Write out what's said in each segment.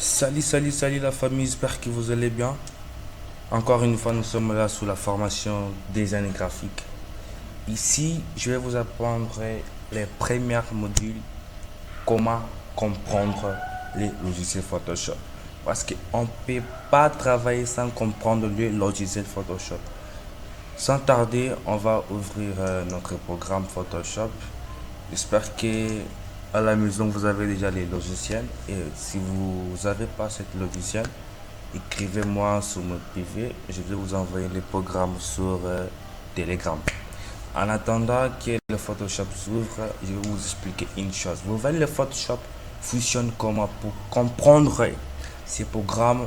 Salut la famille, j'espère que vous allez bien. Encore une fois, nous sommes là sous la formation design graphique. Ici, je vais vous apprendre les premiers modules, comment comprendre les logiciels Photoshop. Parce qu'on ne peut pas travailler sans comprendre le logiciel Photoshop. Sans tarder, on va ouvrir notre programme Photoshop. J'espère que à la maison vous avez déjà les logiciels et si vous n'avez pas cette logiciel, écrivez-moi sur mon privé. Je vais vous envoyer les programmes sur Telegram. En attendant que le Photoshop s'ouvre, je vais vous expliquer une chose. Vous voyez, le Photoshop fonctionne comment pour comprendre ces programmes.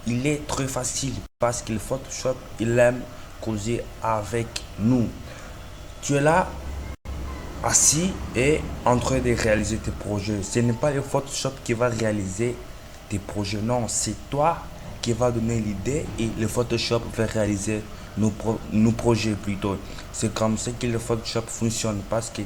Il est très facile parce que le Photoshop, il aime causer avec nous. Tu es là, assis et en train de réaliser tes projets. Ce n'est pas le Photoshop qui va réaliser tes projets, non, c'est toi qui va donner l'idée et le Photoshop va réaliser nos projets plutôt. C'est comme ça que le Photoshop fonctionne parce que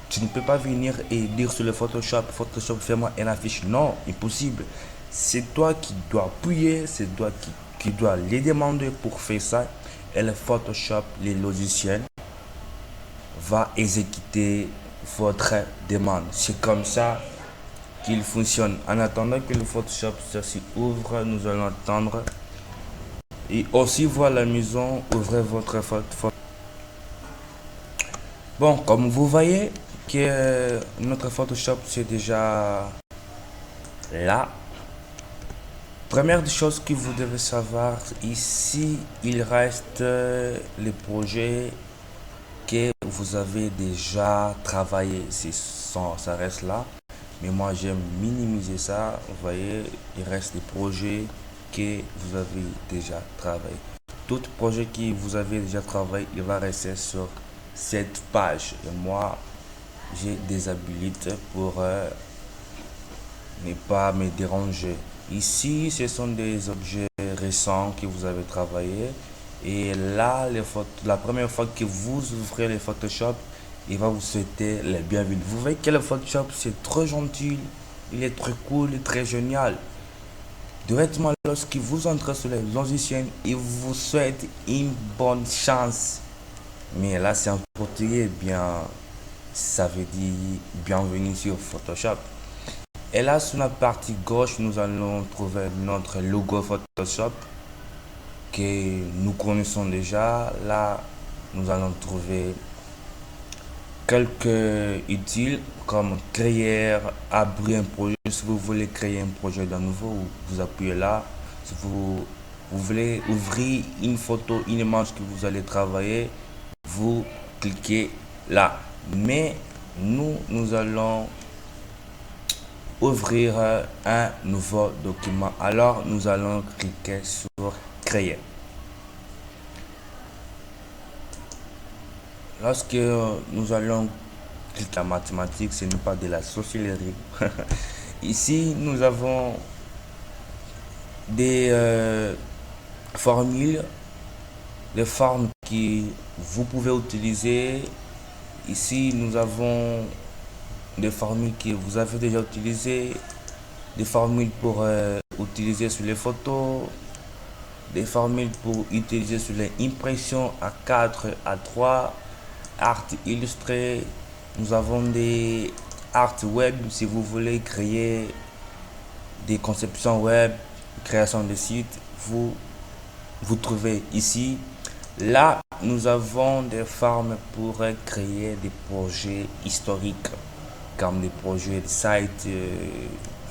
tu ne peux pas venir et dire sur le Photoshop, fais-moi une affiche. Non, impossible. C'est toi qui dois appuyer, c'est toi qui dois les demander pour faire ça. Et le Photoshop, les logiciels, va exécuter votre demande. C'est comme ça qu'il fonctionne. En attendant que le Photoshop s'y ouvre, nous allons attendre. Et aussi voir la maison, ouvrez votre Photoshop. Bon, comme vous voyez que notre Photoshop c'est déjà là. Première des choses que vous devez savoir, ici il reste les projets que vous avez déjà travaillé. Ça reste là. Mais moi, j'aime minimiser ça. Vous voyez, il reste des projets que vous avez déjà travaillé. Tout projet que vous avez déjà travaillé, il va rester sur cette page. Et moi, j'ai des habilités pour ne pas me déranger. Ici, ce sont des objets récents que vous avez travaillé. Et là, la première fois que vous ouvrez le Photoshop, il va vous souhaiter les bienvenus. Vous voyez que le Photoshop, c'est trop gentil, il est très cool, très génial. Directement, lorsque vous entrez sur les logiciels, il vous souhaite une bonne chance. Mais là, c'est en portugais, bien, ça veut dire bienvenue sur Photoshop. Et là, sur la partie gauche, nous allons trouver notre logo Photoshop que nous connaissons déjà. Là, nous allons trouver quelques utiles comme créer, abrir un projet. Si vous voulez créer un projet de nouveau, vous appuyez là. Si vous voulez ouvrir une photo, une image que vous allez travailler, vous cliquez là. Mais nous allons ouvrir un nouveau document. Alors, nous allons cliquer sur créer. Lorsque nous allons cliquer en mathématiques, ce n'est pas de la sorcellerie. Ici, nous avons des formules, des formes que vous pouvez utiliser. Ici, nous avons des formules que vous avez déjà utilisées, des formules pour utiliser sur les photos, des formules pour utiliser sur les impressions A4, A3, art illustré. Nous avons des art web si vous voulez créer des conceptions web, création de sites, vous trouvez ici. Là, nous avons des formes pour créer des projets historiques, comme des projets de sites,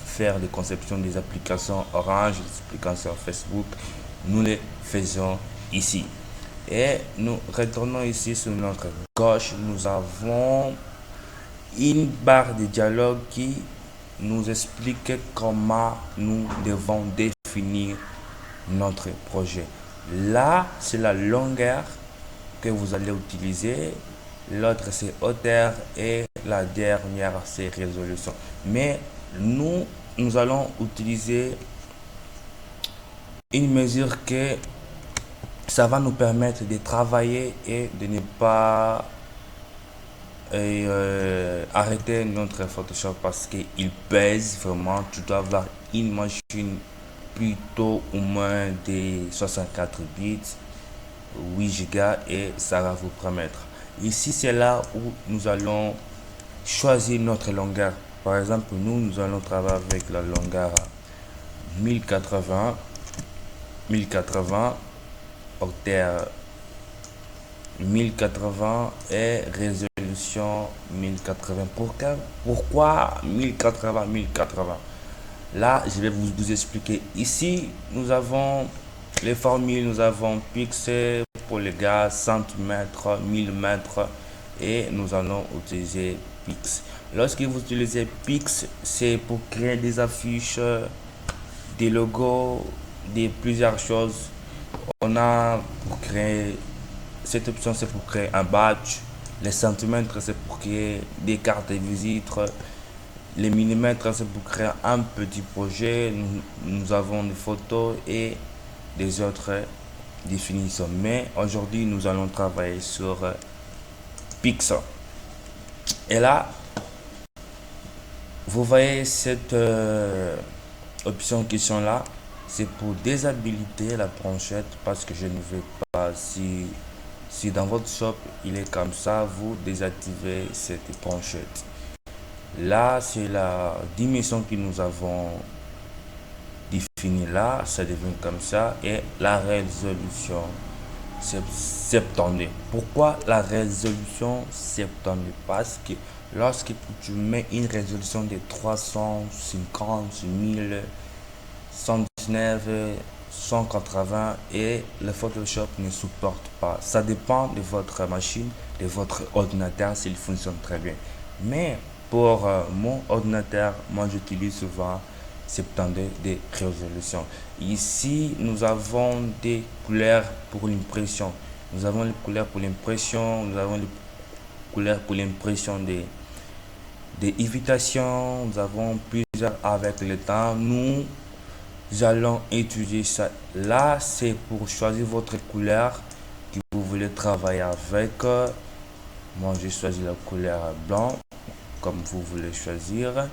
faire des conceptions des applications Orange, des applications Facebook. Nous les faisons ici. Et nous retournons ici sur notre gauche. Nous avons une barre de dialogue qui nous explique comment nous devons définir notre projet. Là, c'est la longueur que vous allez utiliser. L'autre, c'est hauteur. Et la dernière, c'est résolution. Mais nous allons utiliser une mesure que ça va nous permettre de travailler et de ne pas et arrêter notre Photoshop parce qu'il pèse vraiment. Tu dois avoir une machine plutôt au moins des 64 bits, 8 Go, et ça va vous permettre. Ici, c'est là où nous allons choisir notre longueur. Par exemple, nous allons travailler avec la longueur 1080, 1080, octets 1080 et résolution 1080. Pourquoi 1080, 1080? Là, je vais vous expliquer. Ici, nous avons les formules, nous avons pixels, polygons, centimètres, millimètres, et nous allons utiliser pix. Lorsque vous utilisez pix, c'est pour créer des affiches, des logos, des plusieurs choses. On a pour créer cette option, c'est pour créer un badge. Les centimètres, c'est pour créer des cartes de visite. Les millimètres, c'est pour créer un petit projet. Nous avons des photos et des autres définitions. Mais aujourd'hui, nous allons travailler sur Pixel. Et là, vous voyez cette option qui sont là. C'est pour déshabiliter la planchette parce que je ne veux pas, si dans votre shop il est comme ça, vous désactivez cette planchette. Là, c'est la dimension que nous avons définie là, ça devient comme ça, et la résolution c'est 70. Pourquoi la résolution 70? Parce que lorsque tu mets une résolution de 350 1000 119, 180, et le Photoshop ne supporte pas. Ça dépend de votre machine, de votre ordinateur, s'il fonctionne très bien. Mais pour mon ordinateur, moi j'utilise souvent 70 de résolution. Ici, nous avons des couleurs pour l'impression. Nous avons les couleurs pour l'impression, nous avons les couleurs pour l'impression des invitations, nous avons plusieurs avec le temps. Nous allons étudier ça. Là, c'est pour choisir votre couleur que vous voulez travailler avec. Moi, j'ai choisi la couleur blanc, comme vous voulez choisir.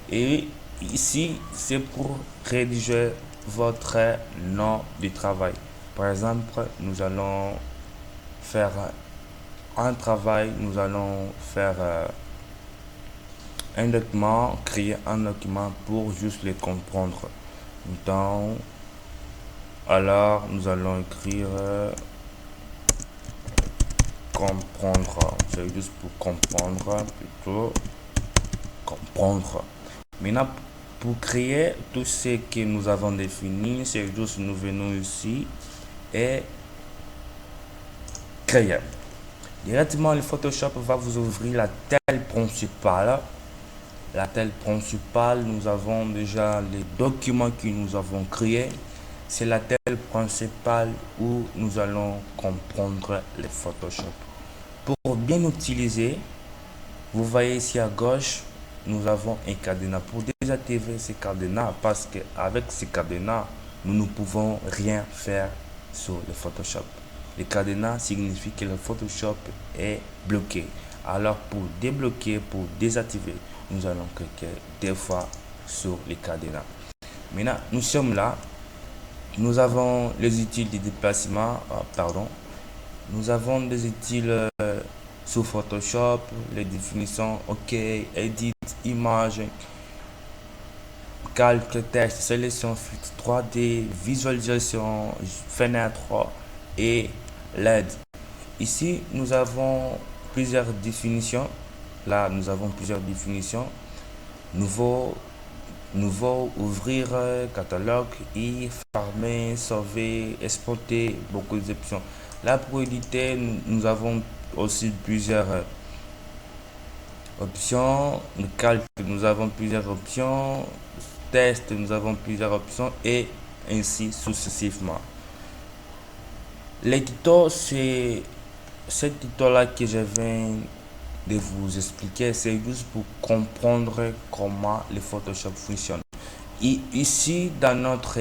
Et ici, c'est pour rédiger votre nom de travail. Par exemple, nous allons faire un travail, nous allons faire un document, créer un document pour juste les comprendre. Donc, alors nous allons écrire comprendre. C'est juste pour comprendre, plutôt comprendre. Maintenant, pour créer tout ce que nous avons défini, c'est juste nous venons ici et créer. Directement, le Photoshop va vous ouvrir la telle principale. La telle principale, nous avons déjà les documents que nous avons créés. C'est la telle principale où nous allons comprendre le Photoshop. Pour bien utiliser, vous voyez ici à gauche, nous avons un cadenas. Pour désactiver ce cadenas, parce qu'avec ce cadenas, nous ne pouvons rien faire sur le Photoshop. Le cadenas signifie que le Photoshop est bloqué. Alors pour débloquer, pour désactiver, nous allons cliquer deux fois sur le cadenas. Maintenant, nous sommes là. Nous avons les utiles de déplacement. Nous avons des utiles sur Photoshop, les définitions, OK, Edit, Image, Calque, Texte, Sélection, Filtre 3D, Visualisation, Fenêtre et LED. Ici, nous avons plusieurs définitions. Là, nous avons plusieurs définitions. Nouveau, ouvrir, catalogue, y fermer, sauver, exporter, beaucoup d'options. Là, pour éditer, nous avons aussi plusieurs options. Le calque, nous avons plusieurs options. Test, nous avons plusieurs options, et ainsi successivement. L'édito, c'est cet tuto-là que je viens de vous expliquer, c'est juste pour comprendre comment le Photoshop fonctionne. Et ici, dans notre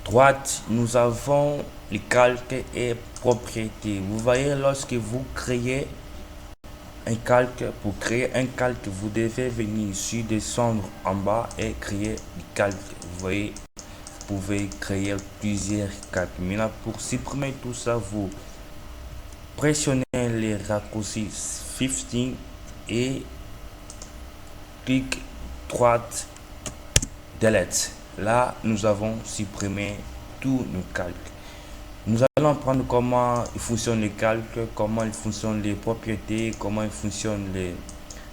droite, nous avons les calques et propriétés. Vous voyez, lorsque vous créez un calque. Pour créer un calque, vous devez venir ici, descendre en bas et créer du calque. Vous voyez, vous pouvez créer plusieurs calques. Maintenant, pour supprimer tout ça, vous pressionnez les raccourcis 15 et clic droite delete. Là, nous avons supprimé tous nos calques. Nous allons apprendre comment il fonctionne les calques, comment il fonctionne les propriétés, comment il fonctionne les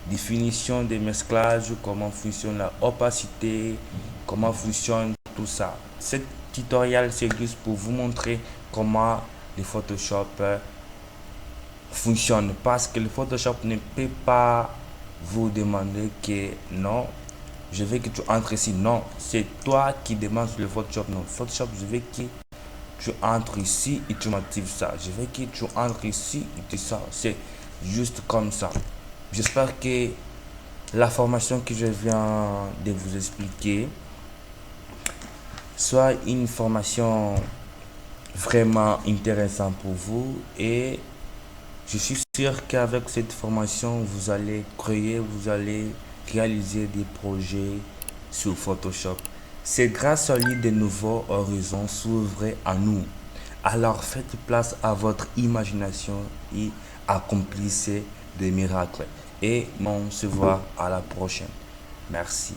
définitions des mesclages, comment fonctionne la opacité, comment fonctionne tout ça. Ce tutoriel, c'est juste pour vous montrer comment le Photoshop fonctionne, parce que le Photoshop ne peut pas vous demander que non, je veux que tu entres ici. Non, c'est toi qui demandes le Photoshop. Non, Photoshop, je veux que tu entres ici et tu m'actives ça. Je veux que tu entres ici et tu ça. C'est juste comme ça. J'espère que la formation que je viens de vous expliquer soit une formation vraiment intéressante pour vous, et je suis sûr qu'avec cette formation, vous allez créer, vous allez réaliser des projets sur Photoshop. C'est grâce à lui de nouveaux horizons s'ouvrent à nous. Alors faites place à votre imagination et accomplissez des miracles. Et on se voit à la prochaine. Merci.